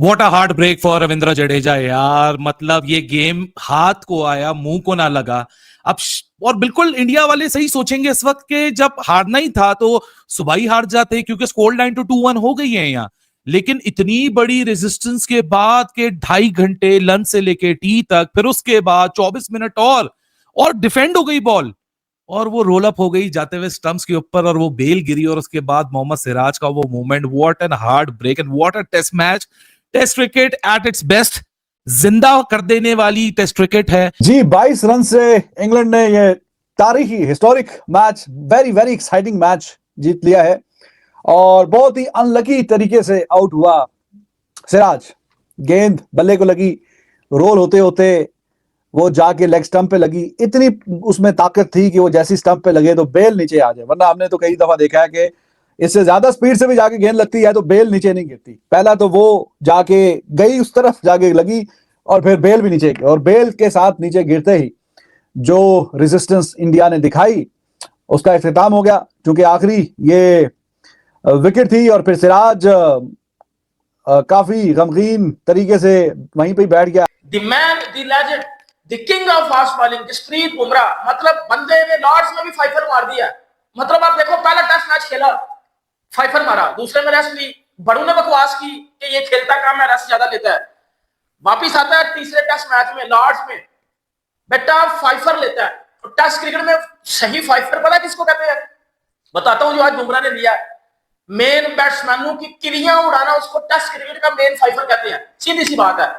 What a heartbreak for Ravindra Jadeja यार। मतलब ये गेम हाथ को आया, मुंह को ना लगा। और बिल्कुल इंडिया वाले सही सोचेंगे इस वक्त के जब हारना ही था तो सुबह ही हार जाते, क्योंकि स्कोर लाइन तो 2-1 हो गई है यहाँ। लेकिन इतनी बड़ी रेजिस्टेंस के बाद के 2.5 घंटे लंच से लेके टी तक, फिर उसके बाद 24 मिनट और डिफेंड हो गई बॉल, और वो रोल अप हो गई जाते हुए स्टंप्स के ऊपर, और वो बेल गिरी, और उसके बाद मोहम्मद सिराज का वो movement. What an heartbreak and what a test match. Test cricket at its best, जिंदा कर देने वाली टेस्ट क्रिकेट है जी। 22 रन से इंग्लैंड ने ये तारीखी historic match, very very exciting match जीत लिया है। और बहुत ही अनलकी तरीके से आउट हुआ सिराज। गेंद बल्ले को लगी, रोल होते होते वो जाके लेग स्टंप पे लगी। इतनी उसमें ताकत थी कि वो जैसी स्टंप पे लगे तो बेल नीचे आ जाए, वरना हमने तो कई दफा देखा है कि इससे ज्यादा स्पीड से भी जाके गेंद लगती है तो बेल नीचे नहीं गिरती। पहला तो वो जाके गई, उस तरफ जाके लगी, और फिर बेल भी नीचे, और बेल के साथ नीचे गिरते ही जो रेजिस्टेंस इंडिया ने दिखाई उसका इख्तिताम हो गया, क्योंकि आखिरी ये विकेट थी। और फिर सिराज काफी गमगीन तरीके से वहीं पे बैठ गया। The man, the legend, the king of fast bowling Jasprit Bumrah, मतलब बंदे ने लॉर्ड्स में भी फाइफर मार दिया। मतलब आप देखो, पहला टेस्ट मैच खेला, फाइफर मारा, दूसरे में रेस्ट ली, बड़ू ने बकवास की कि ये खेलता कम है, रेस्ट ज्यादा लेता है। वापिस आता है तीसरे टेस्ट मैच में लॉर्ड्स में, बेटा फाइफर लेता है। तो टेस्ट क्रिकेट में सही फाइफर पता किसको कहते हैं? बताता हूं, जो आज बुमराह ने लिया। मेन बैट्समैनों की किलियां उड़ाना, उसको टेस्ट क्रिकेट का मेन फाइफर कहते हैं। सीधी सी बात है।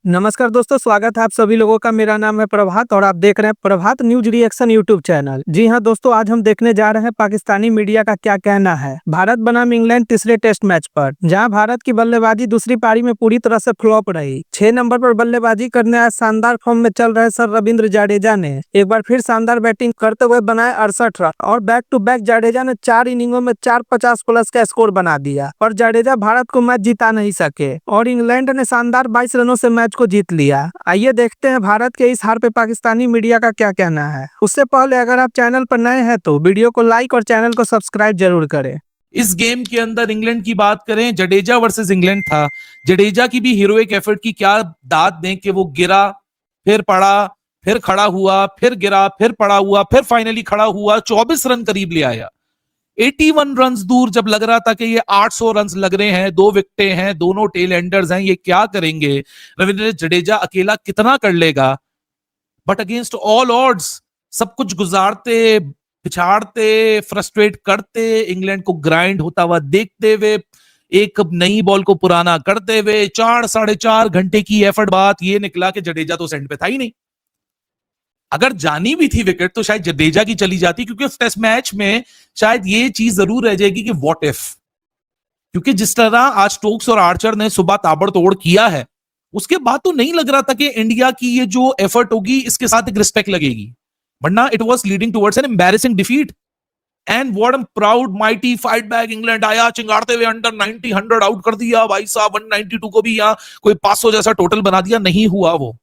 नमस्कार दोस्तों, स्वागत है आप सभी लोगों का। मेरा नाम है प्रभात और आप देख रहे हैं प्रभात न्यूज रिएक्शन यूट्यूब चैनल। जी हां दोस्तों, आज हम देखने जा रहे हैं पाकिस्तानी मीडिया का क्या कहना है भारत बनाम इंग्लैंड तीसरे टेस्ट मैच पर, जहां भारत की बल्लेबाजी दूसरी पारी में पूरी तरह से फ्लॉप रही। 6 नंबर पर बल्लेबाजी करने आए शानदार फॉर्म में चल रहे सर रविंद्र जडेजा ने एक बार फिर शानदार बैटिंग करते हुए बनाए 68 रन, और बैक टू बैक जडेजा ने 4 इनिंगों में 450+ का स्कोर बना दिया, और जडेजा भारत को मैच जिता नहीं सके और इंग्लैंड ने शानदार 22 रनों से मैच को जीत लिया। आइए देखते हैं भारत के इस हार पे पाकिस्तानी मीडिया का क्या कहना है। उससे पहले अगर आप चैनल पर नए हैं तो वीडियो को लाइक और चैनल को सब्सक्राइब जरूर करें। इस गेम के अंदर इंग्लैंड की बात करें, जडेजा वर्सेस इंग्लैंड था। जडेजा की भी हीरोइक एफर्ट की क्या दाद दें कि वो गिरा, फिर पड़ा, फिर खड़ा हुआ, फिर गिरा, फिर पड़ा हुआ, फिर फाइनली खड़ा हुआ, 24 रन करीब ले आया। 81 रन दूर जब लग रहा था कि ये 800 रन लग रहे हैं, 2 विकेटें हैं, दोनों टेल एंडर्स हैं, ये क्या करेंगे, रविंद्र जडेजा अकेला कितना कर लेगा। बट अगेंस्ट ऑल ऑड्स सब कुछ गुजारते, पिछाड़ते, फ्रस्ट्रेट करते, इंग्लैंड को ग्राइंड होता हुआ देखते हुए, एक नई बॉल को पुराना करते हुए 4-4.5 घंटे की एफर्ट बाद ये निकला कि जडेजा तो सेंड पे था ही नहीं। अगर जानी भी थी विकेट तो शायद जडेजा की चली जाती, क्योंकि उस टेस्ट मैच में शायद ये चीज जरूर रह जाएगी कि व्हाट इफ। क्योंकि जिस तरह आज स्टोक्स और आर्चर ने सुबह ताबड़तोड़ किया है, उसके बाद तो नहीं लग रहा था कि इंडिया की ये जो एफर्ट होगी इसके साथ एक रिस्पेक्ट लगेगी, वरना it was leading towards an embarrassing defeat. And what a proud mighty fight back. England आया चिंगारते हुए, अंडर 90 100 आउट कर दिया भाई साहब। 192 को भी यहां कोई 500 जैसा टोटल बना दिया। नहीं हुआ वो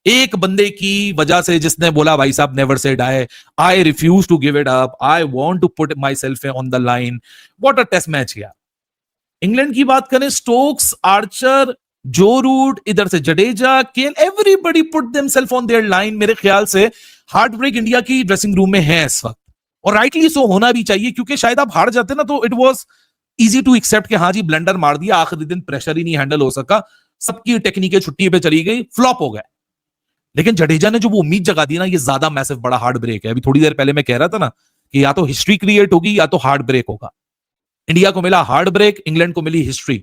एक बंदे की वजह से, जिसने बोला भाई साहब never said I refuse to give it up, I want to put myself on the line. What a test match किया। इंग्लैंड की बात करें, स्टोक्स, आर्चर, जो रूट, इधर से Jadeja, KL, everybody put themselves on their line. मेरे ख्याल से हार्ट ब्रेक इंडिया की ड्रेसिंग रूम में है इस वक्त, और राइटली सो होना भी चाहिए, क्योंकि शायद आप हार जाते ना तो it was easy to accept कि हाँ जी ब्लंडर मार दिया, आखिरी दिन प्रेशर ही नहीं हैंडल हो सका, सबकी टेक्निकें छुट्टी पे चली गई, फ्लॉप हो गए। लेकिन जडेजा ने जो वो उम्मीद जगा दी ना, ये ज्यादा मैसिव बड़ा हार्ड ब्रेक है। अभी थोड़ी देर पहले मैं कह रहा था ना कि या तो हिस्ट्री क्रिएट होगी या तो हार्ड ब्रेक होगा। इंडिया को मिला हार्ड ब्रेक, इंग्लैंड को मिली history.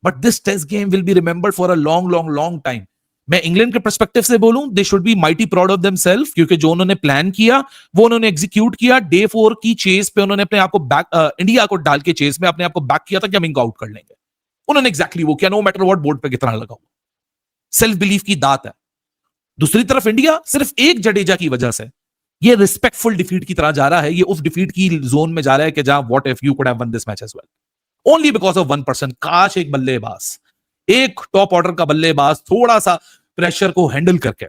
But this test game will be remembered for a long long long time. मैं इंग्लैंड के पर्सपेक्टिव से बोलूं, they should be mighty proud of themselves, क्योंकि जो उन्होंने प्लान किया वो उन्होंने एग्जीक्यूट किया। डे 4 की चेस पे उन्होंने अपने आप को बैक, इंडिया को डाल के चेस में अपने आप को बैक किया था कि हम इनको आउट कर लेंगे। उन्होंने एग्जैक्टली वो किया, नो मैटर व्हाट बोर्ड पे कितना लगा हुआ। सेल्फ बिलीफ की दात है। दूसरी तरफ इंडिया सिर्फ एक जडेजा की वजह से ये रिस्पेक्टफुल डिफीट की तरह जा रहा है, ये उस डिफीट की जोन में जा रहा है कि जहां what if you could have won this match as well only because of 1%। काश एक बल्लेबाज, एक टॉप ऑर्डर का बल्लेबाज थोड़ा सा प्रेशर को हैंडल करके,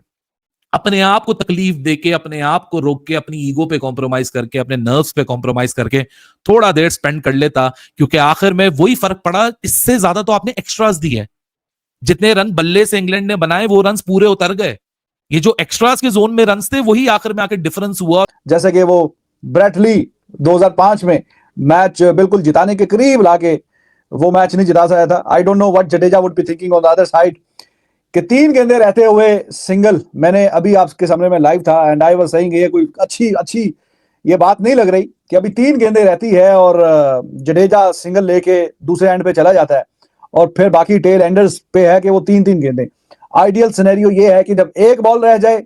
अपने आप को तकलीफ देके, अपने आप को रोक के, अपनी ईगो पे कॉम्प्रोमाइज करके, अपने नर्व्स पे कॉम्प्रोमाइज करके थोड़ा देर स्पेंड कर लेता, क्योंकि आखिर में वही फर्क पड़ा। इससे ज्यादा तो आपने एक्स्ट्रास दिए, जितने रन बल्ले से इंग्लैंड ने बनाए वो रन पूरे उतर गए। ये जो एक्स्ट्रास के जोन में रन थे वही आखिर में आके डिफरेंस हुआ। जैसे कि वो ब्रेट ली 2005 में मैच बिल्कुल जिताने के करीब लाके वो मैच नहीं जिता सका था। I don't know what Jadeja would be thinking on the other side कि 3 गेंदें रहते हुए सिंगल। मैंने अभी आपके सामने में लाइव था एंड आई वाज सेइंग ये कोई अच्छी ये बात नहीं लग रही कि अभी 3 गेंदें रहती है और जडेजा सिंगल लेके दूसरे एंड पे चला जाता है और फिर बाकी टेल एंडर्स पे है कि वो 3-3 गेंदें। आइडियल सिनेरियो ये है कि जब एक बॉल रह जाए,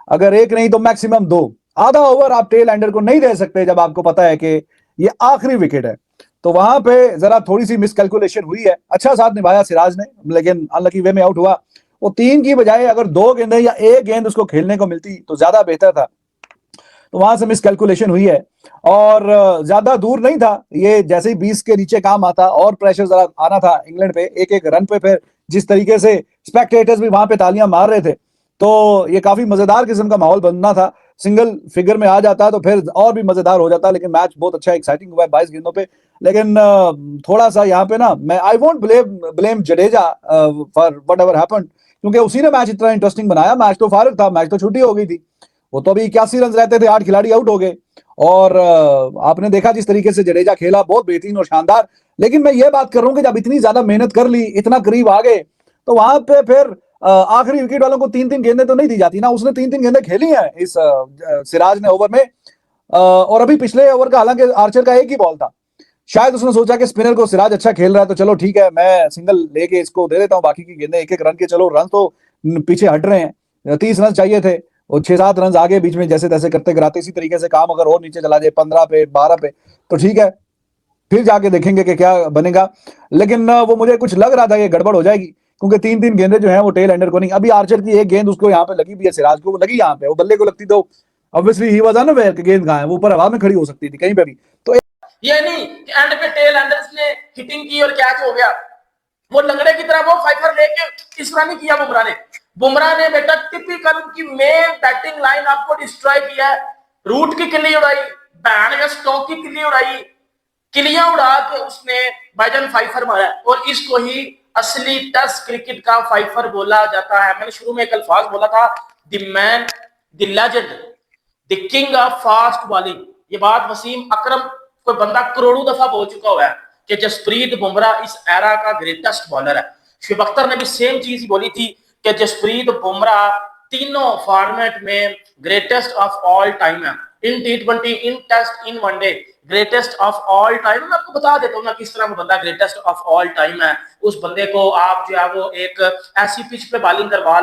अगर एक नहीं तो मैक्सिमम 2, आधा ओवर आप टेल एंडर को नहीं दे सकते जब आपको पता है कि ये आखिरी विकेट है। तो वहां पे जरा थोड़ी सी मिसकैलकुलेशन हुई है। अच्छा साथ निभाया सिराज ने, लेकिन अनलकी वे में आउट हुआ। वो 3 की बजाय अगर 2 गेंदें या 1 गेंद उसको खेलने को मिलती तो ज्यादा बेहतर था। तो वहां से मिसकैलकुलेशन हुई है और ज्यादा दूर नहीं था ये। जैसे ही 20 के नीचे काम आता और प्रेशर जरा आना था इंग्लैंड पे एक रन पे, फिर जिस तरीके से स्पेक्टेटर्स भी वहां पे तालियां मार रहे थे तो ये काफी मजेदार किस्म का माहौल बनना था। सिंगल फिगर में आ जाता तो फिर और भी मजेदार हो जाता। लेकिन मैच बहुत अच्छा एक्साइटिंग हुआ है 22 गेंदों पे। लेकिन थोड़ा सा यहाँ पे ना मैं I won't blame Jadeja for whatever happened, क्योंकि उसी ने मैच इतना इंटरेस्टिंग बनाया। मैच तो फारिग था, मैच तो छुट्टी हो गई थी। वो तो अभी 81 रन रहते थे, 8 खिलाड़ी आउट हो गए और आपने देखा जिस तरीके से जडेजा खेला, बहुत बेहतरीन और शानदार। लेकिन मैं ये बात कर रहा हूं कि जब इतनी ज्यादा मेहनत कर ली, इतना करीब आ गए, तो वहां पे फिर आखिरी विकेट वालों को 3-3 गेंदें तो नहीं दी जाती ना। उसने 3-3 गेंदें खेली हैं इस सिराज ने ओवर में और अभी पिछले ओवर का हालांकि आर्चर का एक ही बॉल था। शायद उसने सोचा कि स्पिनर को सिराज अच्छा खेल रहा है तो चलो ठीक है मैं सिंगल लेके इसको दे देता हूं, बाकी की गेंदें 1-1 रन के, चलो रन तो पीछे हट रहे हैं। 30 रन चाहिए थे और 6-7 रन आगे बीच में जैसे तैसे करते कराते इसी तरीके से काम अगर और नीचे चला जाए 15 पे 12 पे तो ठीक है, फिर जाके देखेंगे कि क्या बनेगा। लेकिन वो मुझे कुछ लग रहा था ये गड़बड़ हो जाएगी क्योंकि 3-3 गेंदें जो है वो टेल एंडर को नहीं। अभी आर्चर की एक गेंद उसको यहाँ पे लगी भी है, सिराज को वो लगी यहाँ पे, वो बल्ले को लगती तो ऑब्वियसली ही वाज अनअवेयर कि गेंद कहां है, वो ऊपर हवा में खड़ी हो सकती थी कहीं पे भी। तो ये नहीं कि एंड पे टेल एंडर्स ने हिटिंग की और कैच हो गया। वो लंगड़े की तरह वो फाइफर लेके इस तरह नहीं किया बुमराह ने बेटा टिपिकल की मेन बैटिंग लाइन आपको डिस्ट्रॉय किया है। रूट की किल्ली उड़ाई, बैन का स्टॉक की किल्ली उड़ाई, किलियां उड़ा के उसने भाईजान फाइफर मारा और इसको ही असली टेस्ट क्रिकेट का फाइफर बोला जाता है। मैंने शुरू में एक अल्फाज बोला था, the man, the legend, the king of fast bowling. ये बात वसीम अकरम कोई बंदा करोड़ों दफा बोल चुका हुआ है कि जसप्रीत बुमराह इस एरा का ग्रेटेस्ट बॉलर है। शुएब अख्तर ने भी सेम चीज ही बोली थी कि जसप्रीत बुमराह तीनों फॉर्मेट में ग्रेटेस्ट ऑफ ऑल टाइम है। In T20, in test, in one day, greatest of all time. मैं आपको बता देता हूँ ना किस तरह वो बंदा ग्रेटेस्ट ऑफ ऑल टाइम है। उस बंदे को आप जो है वो एक ऐसी पिच पे बॉलिंग करवा